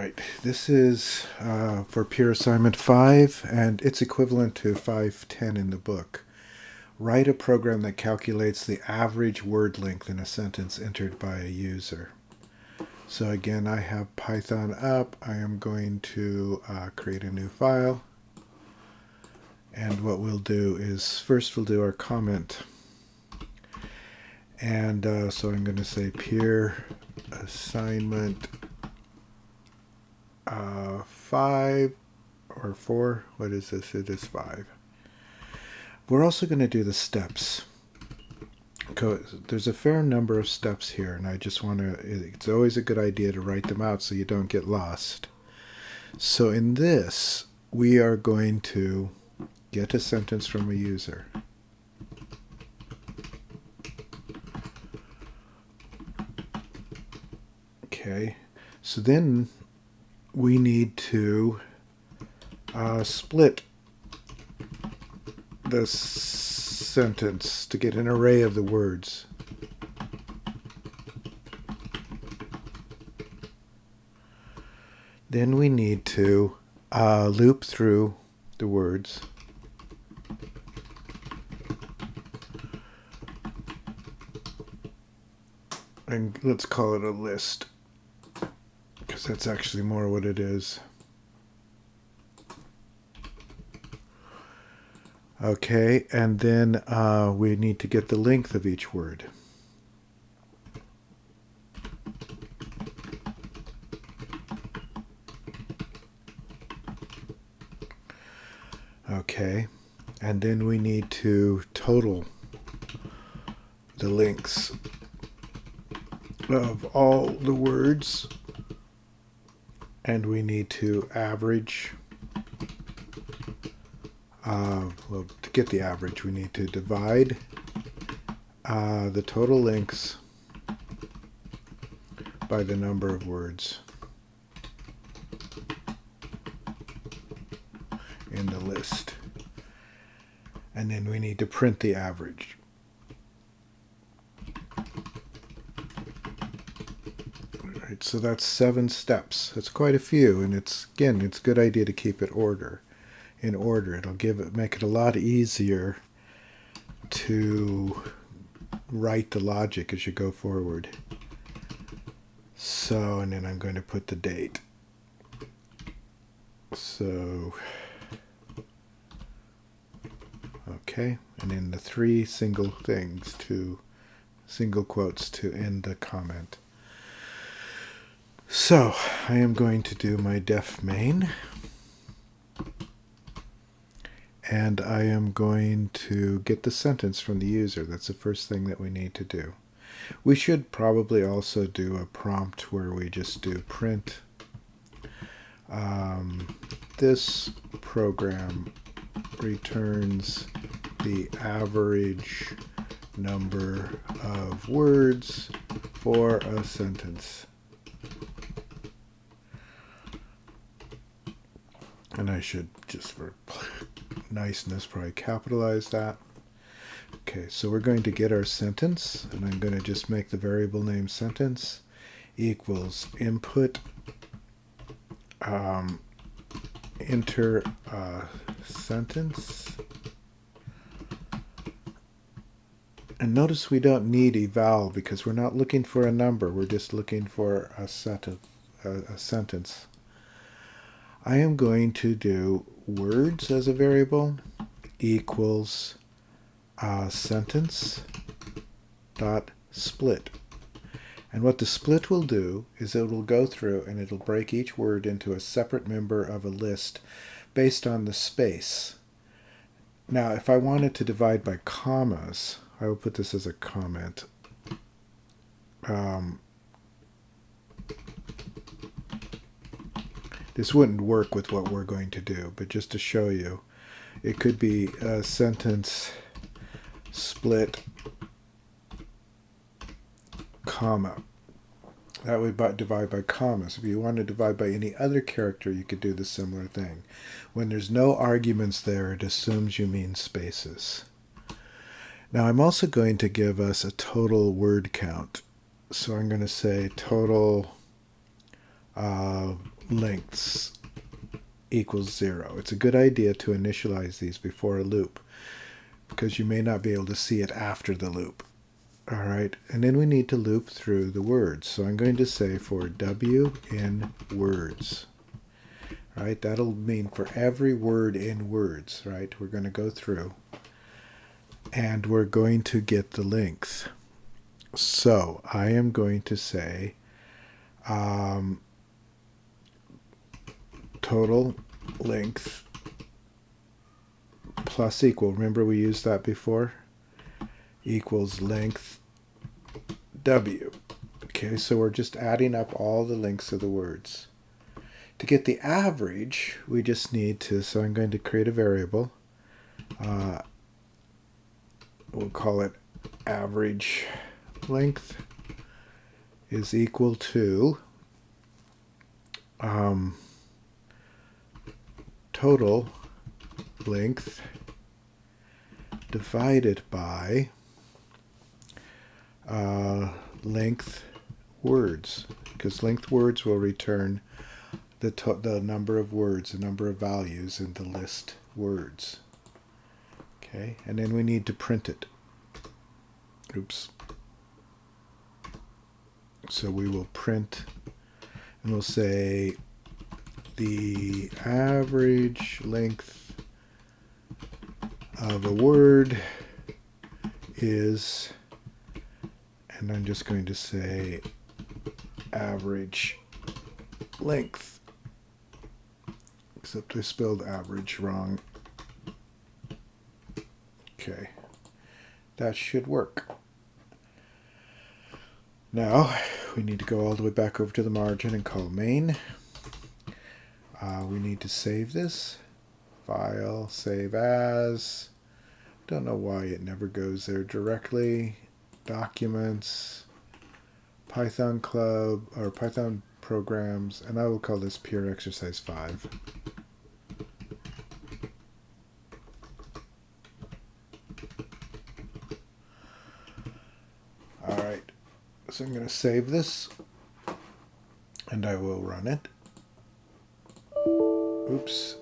right, this is for peer assignment 5, and it's equivalent to 510 in the book. Write a program that calculates the average word length in a sentence entered by a user. So again, I have Python up. I am going to create a new file. And what we'll do is first we'll do our comment. And so I'm going to say peer assignment 5 or 4. What is this? It is 5. We're also going to do the steps. There's a fair number of steps here, and I just want to, it's always a good idea to write them out so you don't get lost. So in this, we are going to get a sentence from a user. Okay, so then we need to split the sentence to get an array of the words. Then we need to loop through the words. And let's call it a list, because that's actually more what it is. Okay, and then we need to get the length of each word. Okay, and then we need to total the lengths of all the words, and we need to average. Well, to get the average, we need to divide the total lengths by the number of words in the list. And then we need to print the average. Right, so that's 7 steps. That's quite a few, and it's a good idea to keep it in order. It'll make it a lot easier to write the logic as you go forward. So, and then I'm going to put the date. So, okay, and then the 3 single quotes to end the comment. So, I am going to do my def main. And I am going to get the sentence from the user. That's the first thing that we need to do. We should probably also do a prompt where we just do print. This program returns the average number of words for a sentence. And I should, just for niceness, probably capitalize that. Okay, so we're going to get our sentence, and I'm going to just make the variable name sentence equals input, enter sentence. And notice we don't need eval because we're not looking for a number, we're just looking for a sentence. I am going to do words as a variable equals sentence dot split. And what the split will do is it will go through and it'll break each word into a separate member of a list based on the space. Now, if I wanted to divide by commas, I will put this as a comment. This wouldn't work with what we're going to do, but just to show you, it could be a sentence split comma. That would divide by commas. If you want to divide by any other character, you could do the similar thing. When there's no arguments there, it assumes you mean spaces. Now I'm also going to give us a total word count. So I'm going to say total lengths equals 0. It's a good idea to initialize these before a loop, because you may not be able to see it after the loop. All right, and then we need to loop through the words. So I'm going to say for W in words. Right, that'll mean for every word in words, right? We're going to go through and we're going to get the length. So I am going to say total length plus equal. Remember we used that before? Equals length W. Okay, so we're just adding up all the lengths of the words. To get the average, we just need to, so I'm going to create a variable. We'll call it average length is equal to total length divided by length words, because length words will return the number of words, the number of values in the list words. Okay, and then we need to print it. Oops. So we will print, and we'll say the average length of a word is, and I'm just going to say average length. Except I spelled average wrong. Okay, that should work. Now we need to go all the way back over to the margin and call main. We need to save this. File, save as. Don't know why it never goes there directly. Documents, Python Club, or Python programs, and I will call this pure exercise 5. Alright, so I'm going to save this and I will run it. Oops,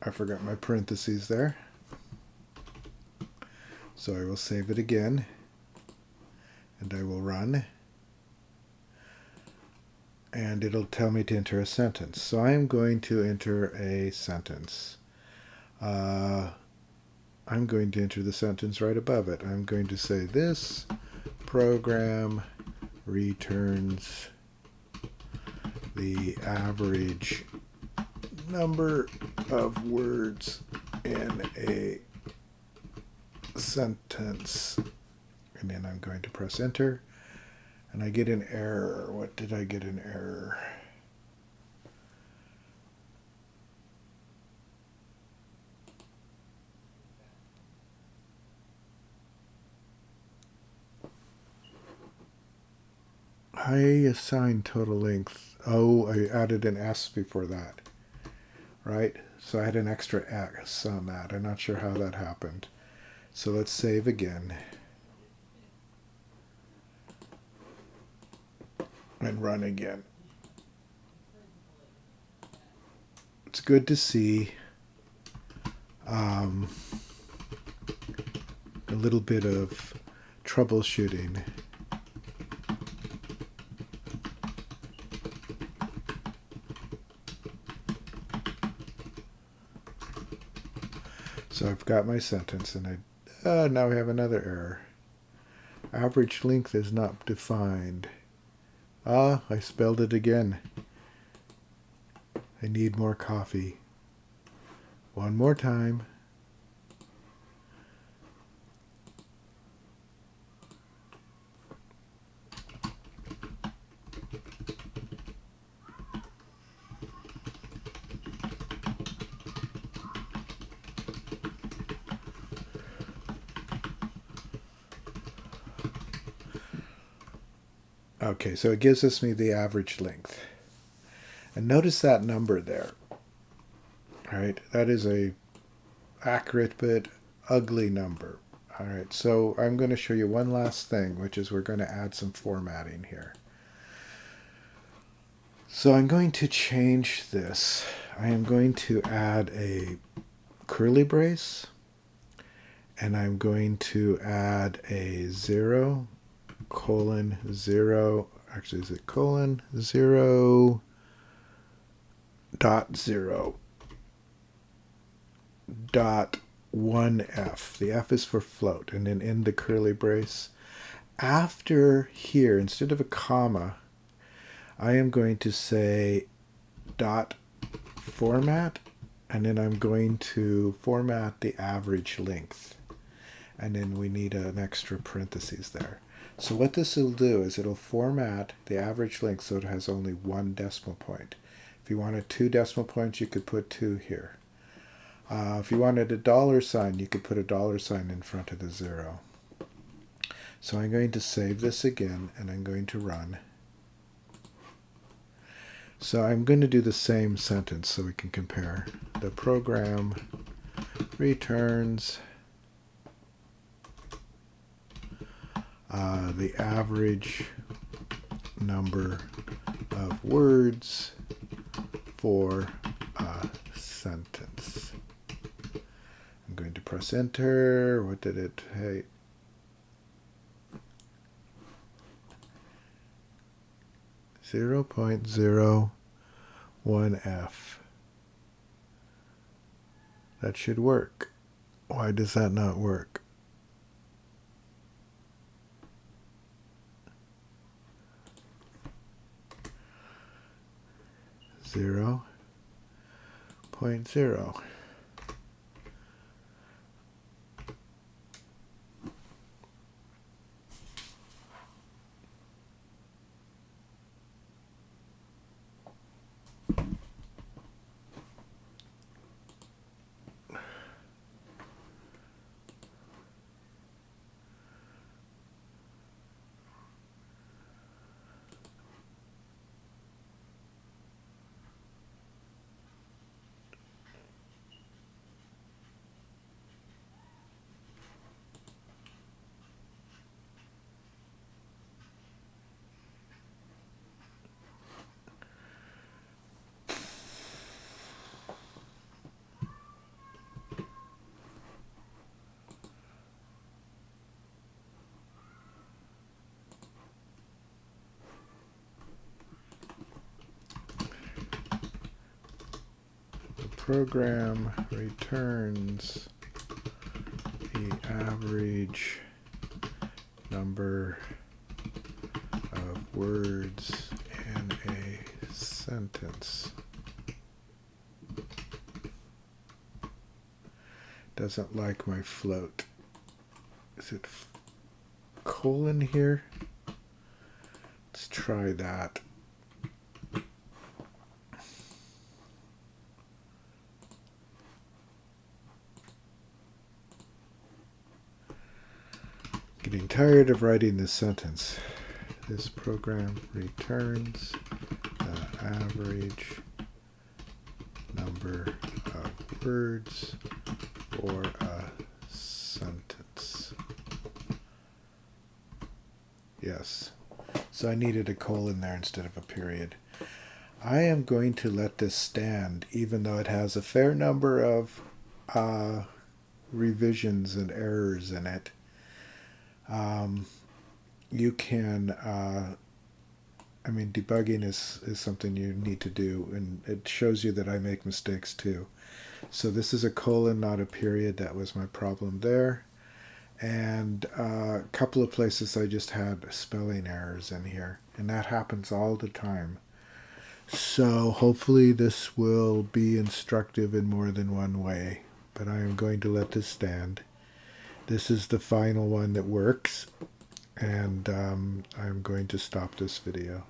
I forgot my parentheses there. So I will save it again and I will run. And it'll tell me to enter a sentence. So I'm going to enter a sentence. I'm going to enter the sentence right above it. I'm going to say this program returns the average number of words in a sentence. And then I'm going to press enter. And I get an error. What did I get an error? I assigned total length. Oh, I added an S before that. Right? So I had an extra S on that. I'm not sure how that happened. So let's save again. And run again. It's good to see a little bit of troubleshooting. So I've got my sentence and now we have another error. Average length is not defined. Ah, I spelled it again. I need more coffee. One more time. Okay, so it gives us me the average length. And notice that number there. All right, that is a accurate but ugly number. All right, so I'm going to show you one last thing, which is we're going to add some formatting here. So I'm going to change this. I am going to add a curly brace, and I'm going to add a 0, colon 0, actually is it colon 0 dot 0 dot 1f. The f is for float, and then in the curly brace. After here, instead of a comma, I am going to say dot format, and then I'm going to format the average length. And then we need an extra parentheses there. So what this will do is it'll format the average length so it has only one decimal point. If you wanted 2 decimal points, you could put 2 here. If you wanted a $sign, you could put a $sign in front of the 0. So I'm going to save this again, and I'm going to run. So I'm going to do the same sentence so we can compare. The program returns the average number of words for a sentence. I'm going to press enter. What did it say? 0.01f. That should work. Why does that not work? Zero point zero. Program returns the average number of words in a sentence. Doesn't like my float. Is it colon here? Let's try that. Getting tired of writing this sentence. This program returns the average number of words for a sentence. Yes. So I needed a colon there instead of a period. I am going to let this stand, even though it has a fair number of revisions and errors in it. You can, debugging is something you need to do, and it shows you that I make mistakes too. So this is a colon, not a period. That was my problem there. And a couple of places I just had spelling errors in here, and that happens all the time. So hopefully this will be instructive in more than one way, but I am going to let this stand. This is the final one that works, and I'm going to stop this video.